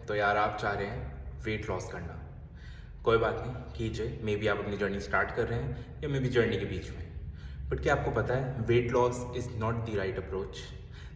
तो यार आप चाह रहे हैं वेट लॉस करना, कोई बात नहीं, कीजिए। मे बी आप अपनी जर्नी स्टार्ट कर रहे हैं या मे बी जर्नी के बीच में। बट क्या आपको पता है weight loss is not the right approach.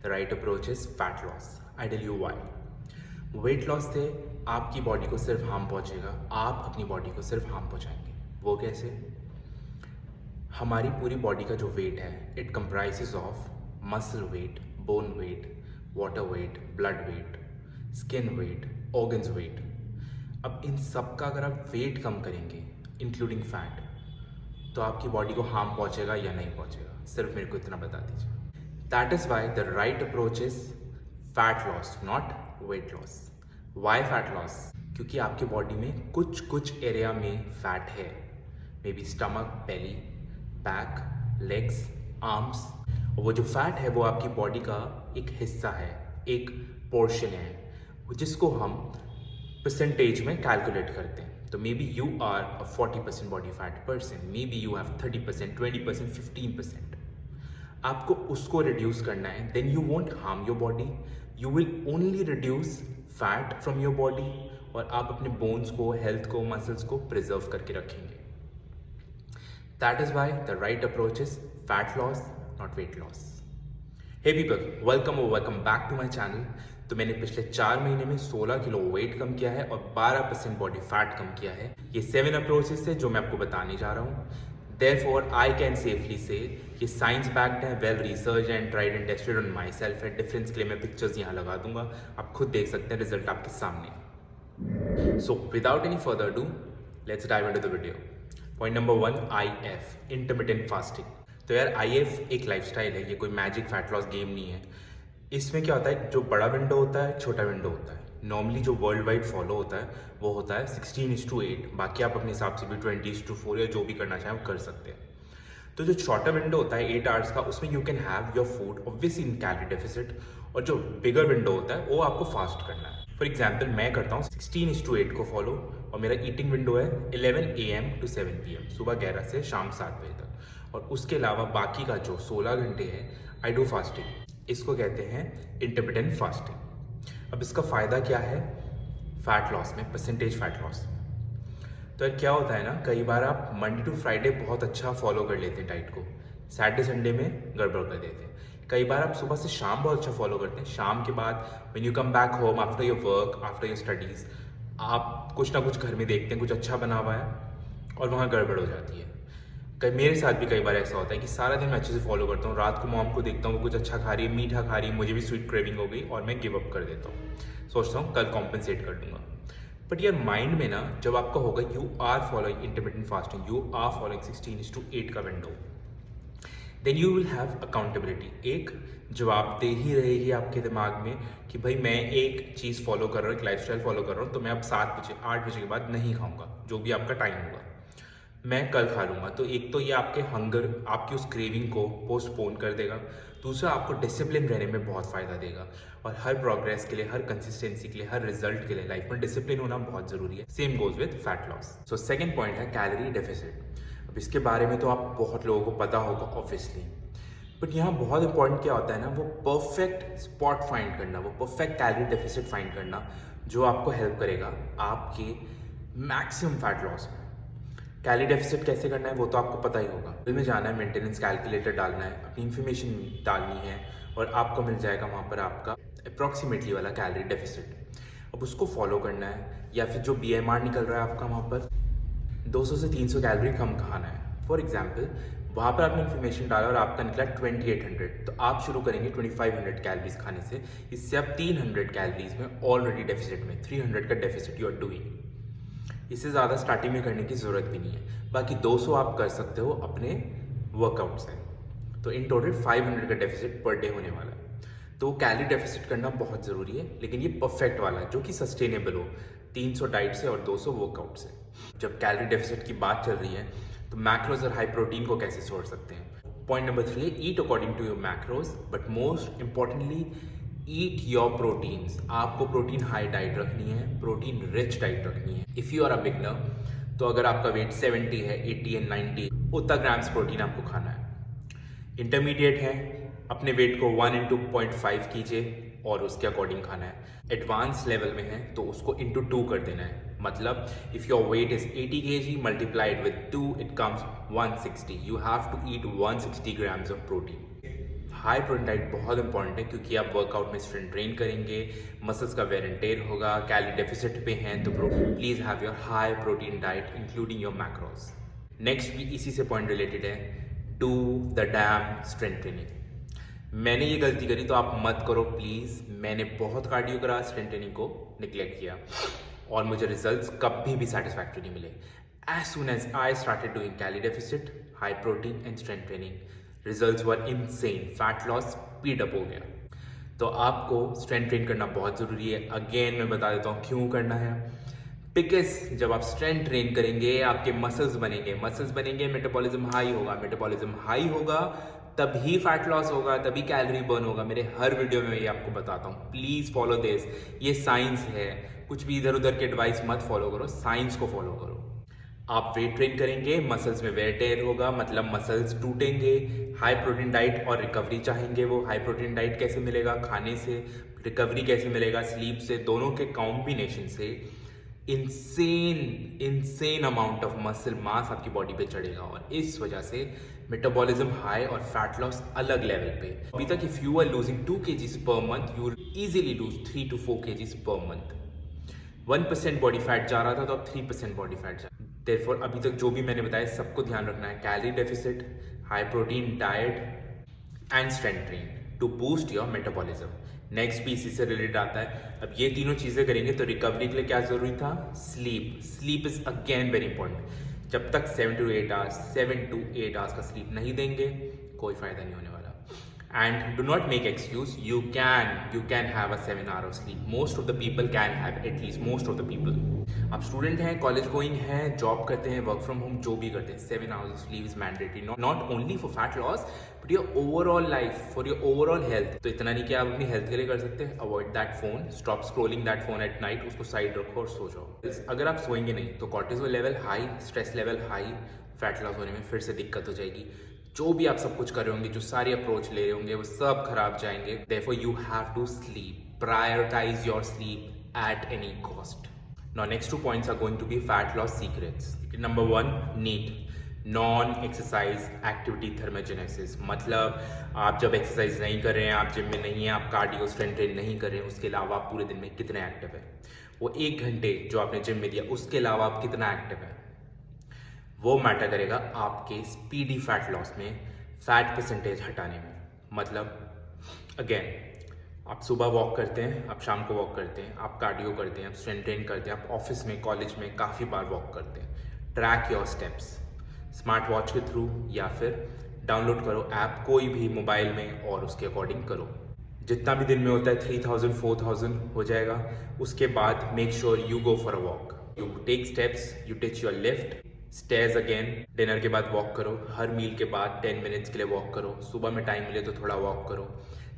The right approach is fat loss. I tell you why. Weight loss से आपकी बॉडी को सिर्फ हार्म पहुंचेगा, आप अपनी बॉडी को सिर्फ हार्म पहुंचाएंगे। वो कैसे? हमारी पूरी बॉडी का जो वेट है it comprises of muscle weight, bone weight, water weight, blood weight, skin weight, organs weight. अब इन सब का अगर आप वेट कम करेंगे इंक्लूडिंग फैट, तो आपकी बॉडी को हार्म पहुंचेगा या नहीं पहुंचेगा, सिर्फ मेरे को इतना बता दीजिए। That is why the right approach is fat loss, not weight loss. Why fat loss? क्योंकि आपकी बॉडी में कुछ एरिया में फैट है, maybe stomach, belly, back, legs, arms. और वो जो फैट है वो आपकी बॉडी का एक हिस्सा है, एक पोर्शन है, जिसको हम परसेंटेज में कैलकुलेट करते हैं। तो maybe you are a 40% body fat person, maybe you have 30%, 20%, 15%। आपको उसको रिड्यूस करना है, then you won't harm your body, you will only reduce fat from your body, और आप अपने बोन्स को, हेल्थ को, मसल्स को प्रिजर्व करके रखेंगे। That is why the right approach is fat loss, not weight loss. Hey people, welcome back to my channel. तो मैंने पिछले 4 महीने में 16 किलो वेट कम किया है और 12% बॉडी फैट कम किया है। ये 7 अप्रोचेस है जो मैं आपको बताने जा रहा हूँ। देयरफॉर आई कैन सेफली से ये साइंस बैक्ड है, well research and tried and tested on my self है। डिफरेंस के लिए मैं पिक्चर्स यहाँ लगा दूंगा, आप खुद देख सकते हैं, रिजल्ट आपके सामने। So without any further do, let's dive into the video. Point number 1, IF, intermittent fasting. तो यार IF एक लाइफस्टाइल है, ये कोई मैजिक फैट लॉस गेम नहीं है। इसमें क्या होता है, जो बड़ा विंडो होता है, छोटा विंडो होता है। नॉर्मली जो वर्ल्ड वाइड फॉलो होता है वो होता है 16:8। बाकी आप अपने हिसाब से भी 20:4 या जो भी करना चाहें वो कर सकते हैं। तो जो छोटा विंडो होता है 8 आवर्स का, उसमें you can have your food obviously in calorie deficit, और जो बिगर विंडो होता है वो आपको फास्ट करना है। फॉर एग्जाम्पल मैं करता हूँ 16:8 को फॉलो, और मेरा ईटिंग विंडो है 11 AM to 7 PM, सुबह 11 से शाम 7 बजे तक। और उसके अलावा बाकी का जो 16 घंटे है आई डू फास्टिंग। इसको कहते हैं इंटरमिटेंट फास्टिंग। अब इसका फ़ायदा क्या है फैट लॉस में, परसेंटेज फैट लॉस में? तो यार क्या होता है ना, कई बार आप मंडे टू फ्राइडे बहुत अच्छा फॉलो कर लेते हैं डाइट को, सैटरडे संडे में गड़बड़ कर देते हैं। कई बार आप सुबह से शाम बहुत अच्छा फॉलो करते हैं, शाम के बाद when you come back home after your work, after your studies, आप कुछ ना कुछ घर में देखते हैं कुछ अच्छा बना हुआ है और वहाँ गड़बड़ हो जाती है। मेरे साथ भी कई बार ऐसा होता है कि सारा दिन मैं अच्छे से फॉलो करता हूँ, रात को मॉम को देखता हूँ वो कुछ अच्छा खा रही है, मीठा खा रही है, मुझे भी स्वीट क्रेविंग हो गई और मैं गिव अप कर देता हूँ, सोचता हूँ कल कॉम्पनसेट कर दूंगा। बट यार माइंड में ना जब आपका होगा you are following intermittent fasting, you are following 16:8 का window, then you will have accountability. एक जवाबदेही रहेगी आपके दिमाग में कि भाई मैं एक चीज़ फॉलो कर रहा हूँ, एक लाइफस्टाइल फॉलो कर रहा हूँ, तो मैं अब 7 बजे 8 बजे के बाद नहीं खाऊंगा, जो भी आपका टाइम होगा मैं कल खा लूँगा। तो एक तो ये आपके हंगर, आपकी उस क्रेविंग को पोस्टपोन कर देगा। दूसरा आपको डिसिप्लिन रहने में बहुत फ़ायदा देगा, और हर प्रोग्रेस के लिए, हर कंसिस्टेंसी के लिए, हर रिजल्ट के लिए लाइफ में डिसिप्लिन होना बहुत ज़रूरी है। Same goes with fat loss. So second point है कैलोरी डेफिसिट। अब इसके बारे में तो आप बहुत लोगों को पता होगा ऑब्वियसली, बट यहाँ बहुत इंपॉर्टेंट क्या होता है ना, वो परफेक्ट स्पॉट फाइंड करना, वो परफेक्ट कैलोरी डेफिसिट फाइंड करना जो आपको हेल्प करेगा आपके मैक्सिमम फैट लॉस में। कैलोरी डेफिसिट कैसे करना है वो तो आपको पता ही होगा। बिल में जाना है, मेंटेनेंस कैलकुलेटर डालना है, अपनी इन्फॉर्मेशन डालनी है, और आपको मिल जाएगा वहाँ पर आपका अप्रॉक्सीमेटली वाला कैलोरी डेफिसिट। अब उसको फॉलो करना है, या फिर जो BMR निकल रहा है आपका वहाँ पर 200 से 300 कैलोरी कम खाना है। फॉर एग्जाम्पल वहाँ पर आपने इन्फॉर्मेशन डाला और आपका निकला 2800, तो आप शुरू करेंगे 2500 कैलोरीज खाने से। इससे आप 300 कैलोरीज में ऑलरेडी डेफिसिट में, 300 का डेफिसिट यू आर डूइंग। इससे ज़्यादा स्टार्टिंग में करने की ज़रूरत भी नहीं है। बाकी 200 आप कर सकते हो अपने वर्कआउट से, तो इन टोटल 500 का डेफिसिट पर डे होने वाला है। तो कैलोरी डेफिसिट करना बहुत ज़रूरी है, लेकिन ये परफेक्ट वाला है जो कि सस्टेनेबल हो, 300 डाइट से और 200 वर्कआउट से। जब कैलोरी डेफिसिट की बात चल रही है तो मैक्रोज और हाई प्रोटीन को कैसे छोड़ सकते हैं? Point number 3, eat according to your macros, but most importantly eat your proteins. आपको प्रोटीन हाई डाइट रखनी है, प्रोटीन रिच डाइट रखनी है। If you are a beginner, तो अगर आपका वेट 70 है, 80 एंड 90, उतना ग्राम्स प्रोटीन आपको खाना है। इंटरमीडिएट है, अपने वेट को 1 into 0.5 कीजिए, और उसके अकॉर्डिंग खाना है। एडवांस लेवल में है तो उसको इंटू 2 कर देना है। मतलब if your weight is 80 kg multiplied with 2 it comes 160। You have to eat 160 grams of protein. High protein diet बहुत इंपॉर्टेंट है क्योंकि आप वर्कआउट में स्ट्रेंथ ट्रेन करेंगे, मसल्स का वेयर एंड टेयर होगा, कैलोरी डेफिसिट पे हैं, तो please have your high protein diet including your macros. Next भी इसी से पॉइंट रिलेटेड है, do the damn strength training. मैंने ये गलती करी तो आप मत करो प्लीज़। मैंने बहुत कार्डियो करा, स्ट्रेंथ ट्रेनिंग को निगलेक्ट किया और मुझे रिजल्ट्स कभी भी सेटिस्फैक्टरी नहीं मिले। As soon as I started doing calorie deficit, high protein and strength training, results were insane. Fat loss speed up हो गया। तो आपको स्ट्रेंथ ट्रेन करना बहुत ज़रूरी है। अगेन मैं बता देता हूँ क्यों करना है। बिकॉज जब आप स्ट्रेंथ ट्रेन करेंगे आपके मसल्स बनेंगे, मेटाबॉलिज्म हाई होगा, तभी फैट लॉस होगा, तभी कैलोरी बर्न होगा। मेरे हर वीडियो में ये आपको बताता हूँ, प्लीज़ फॉलो दिस। ये साइंस है, कुछ भी इधर उधर के एडवाइस मत फॉलो करो, साइंस को फॉलो करो। आप वेट ट्रेन करेंगे, मसल्स में वेयर टेयर होगा, मतलब मसल्स टूटेंगे। हाई प्रोटीन डाइट और रिकवरी चाहेंगे वो। हाई प्रोटीन डाइट कैसे मिलेगा? खाने से। रिकवरी कैसे मिलेगा? स्लीप से। दोनों के कॉम्बिनेशन से insane amount of muscle mass आपकी बॉडी पे चढ़ेगा और इस वजह से मेटाबॉलिज्म हाई और फैट लॉस अलग लेवल पे। अभी तक if you are losing 2 kgs per month, you will easily lose 3 to 4 kgs per month. 1% body fat जा रहा था तो अब 3% बॉडी फैट जा। देयरफॉर अभी तक जो भी मैंने बताया सबको ध्यान रखना है। Calorie deficit, high protein diet and strength train to boost your metabolism. Next भी इसी से रिलेटेड आता है। अब ये तीनों चीज़ें करेंगे तो रिकवरी के लिए क्या ज़रूरी था? Sleep is again very important. जब तक 7 to 8 आवर्स का स्लीप नहीं देंगे कोई फायदा नहीं होने वाला। And do not make excuse. You can have a 7 hour of sleep. Most of the people can have, at least most of the people. आप स्टूडेंट हैं, कॉलेज गोइंग हैं, जॉब करते हैं, वर्क फ्रॉम होम जो भी करते हैं, 7 hours of sleep is mandatory. Not only for fat loss, but your overall life, for your overall health. तो इतना नहीं कि आप अपनी हेल्थ के लिए कर सकते हैं। Avoid that phone. Stop scrolling that phone at night. उसको साइड रखो और सो जाओ। अगर आप सोएंगे नहीं तो cortisol level high, stress level high, fat loss होने में फिर से दिक्कत हो जाएगी। जो भी आप सब कुछ कर रहे होंगे, जो सारी अप्रोच ले रहे होंगे, वो सब खराब जाएंगे। Therefore, you have to sleep. Prioritize your sleep at any cost. Now, next 2 points are going to be fat loss secrets. Number 1, NEAT. Non-exercise activity thermogenesis. मतलब आप जब एक्सरसाइज नहीं कर रहे हैं, आप जिम में नहीं हैं, आप कार्डियो स्ट्रेंथ ट्रेन नहीं कर रहे हैं, उसके अलावा आप पूरे दिन में कितने एक्टिव है। वो 1 घंटे जो आपने जिम में दिया उसके अलावा आप कितना एक्टिव है, वो मैटर करेगा आपके स्पीडी फैट लॉस में, फैट परसेंटेज हटाने में। मतलब अगेन आप सुबह वॉक करते हैं, आप शाम को वॉक करते हैं, आप कार्डियो करते हैं, आप स्ट्रेंथ ट्रेन करते हैं, आप ऑफिस में, कॉलेज में काफ़ी बार वॉक करते हैं। Track your steps smart watch के थ्रू या फिर डाउनलोड करो ऐप कोई भी मोबाइल में और उसके अकॉर्डिंग करो। जितना भी दिन में होता है 3000 4000 हो जाएगा। उसके बाद make sure you go for a walk, you take steps, you touch your lift, stairs again. Dinner के बाद वॉक करो, हर मील के बाद 10 मिनट्स के लिए वॉक करो। सुबह में टाइम मिले तो थोड़ा वॉक करो।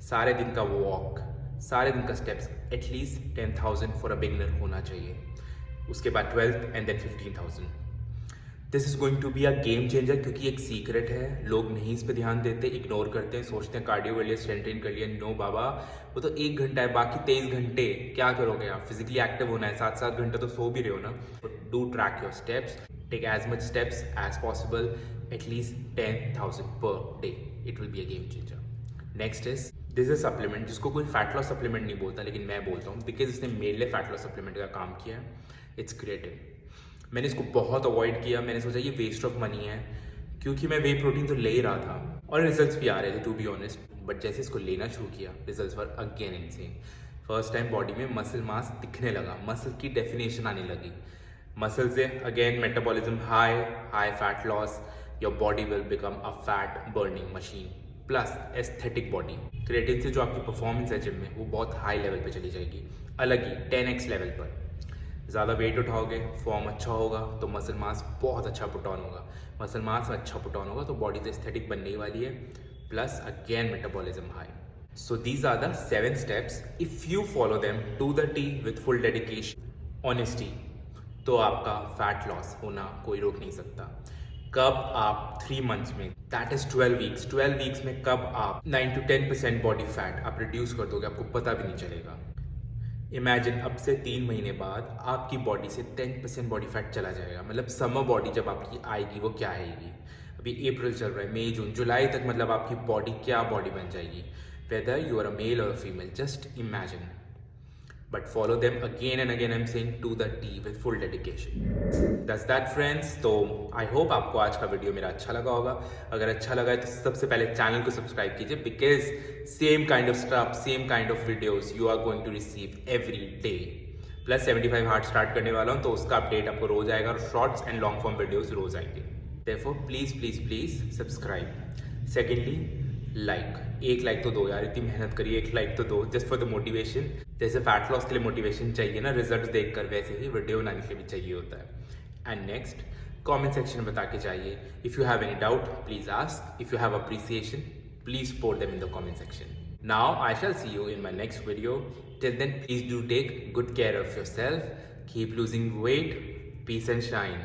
सारे दिन का वॉक, सारे दिन का steps at least 10,000 for a beginner होना चाहिए। उसके बाद 12 and then 15,000। This is going to be a game changer क्योंकि एक सीक्रेट है, लोग नहीं इस पर ध्यान देते, इग्नोर करते हैं, सोचते हैं कार्डियो कर लिया, स्ट्रेंथ ट्रेन कर लिया। नो बाबा, वो तो 1 घंटा है, बाकी 23 घंटे क्या करोगे आप? फिजिकली एक्टिव होना है, 7-7 घंटे तो सो भी रहे हो ना। Do track your steps, take as much steps as possible, at least 10,000 per day. It will be a game changer. Next is this is supplement जिसको कोई फैट लॉस सप्लीमेंट नहीं बोलता, लेकिन मैं बोलता हूँ बिकॉज इसने मेरे लिए फैट लॉस सप्लीमेंट का काम किया है। It's creatine. मैंने इसको बहुत अवॉइड किया, मैंने सोचा ये वेस्ट ऑफ मनी है क्योंकि मैं वे प्रोटीन तो ले ही रहा था और रिजल्ट्स भी आ रहे थे टू बी ऑनेस्ट। बट जैसे इसको लेना शुरू किया results were again insane. First time body में मसल मास दिखने लगा, मसल की डेफिनेशन आने लगी। मसल से again metabolism high fat loss, your body will become a fat burning machine plus aesthetic body. Creatine से जो आपकी परफॉर्मेंस है जिम में वो बहुत हाई लेवल पे चली जाएगी, अलग ही 10x लेवल पर। ज़्यादा वेट उठाओगे, फॉर्म अच्छा होगा तो मसल मास बहुत अच्छा पुट ऑन होगा। मसल मास अच्छा पुट ऑन होगा तो बॉडी तो एस्थेटिक बनने ही वाली है, plus again metabolism high. So these are the 7 steps. If you follow them to the T with full dedication, honesty, तो आपका फैट लॉस होना कोई रोक नहीं सकता। कब आप 3 मंथ्स में, दैट इज 12 वीक्स में कब आप 9 to 10% बॉडी फैट आप रिड्यूस कर दोगे, आपको पता भी नहीं चलेगा। इमेजिन अब से 3 महीने बाद आपकी बॉडी से 10% बॉडी फैट चला जाएगा। मतलब समर बॉडी जब आपकी आएगी वो क्या आएगी। अभी अप्रैल चल रहा है, मई जून जुलाई तक, मतलब आपकी बॉडी क्या बॉडी बन जाएगी, whether you are a male or female, just imagine. But follow them again and again, I'm saying, to the T with full dedication. That's that friends. तो I hope आपको आज का वीडियो मेरा अच्छा लगा होगा। अगर अच्छा लगा है तो सबसे पहले चैनल को सब्सक्राइब कीजिए, because same kind of stuff, same kind of videos you are going to receive every day. Plus 75 hard स्टार्ट करने वाला हूँ, तो उसका अपडेट आपको रोज आएगा और shorts and long form videos रोज आएंगे। Therefore please please please subscribe. Secondly एक लाइक तो दो यार, इतनी मेहनत करिए, एक लाइक तो दो, जस्ट फॉर द मोटिवेशन। जैसे फैट लॉस के लिए मोटिवेशन चाहिए ना रिजल्ट देखकर, वैसे ही वीडियो बनाने के लिए भी चाहिए होता है। एंड नेक्स्ट, कमेंट सेक्शन में बता के चाहिए। If you have any doubt please ask, if you have appreciation please post them in the comment section. Now I shall see you in my next video. Till then please do take good care of yourself, keep losing weight, peace and shine.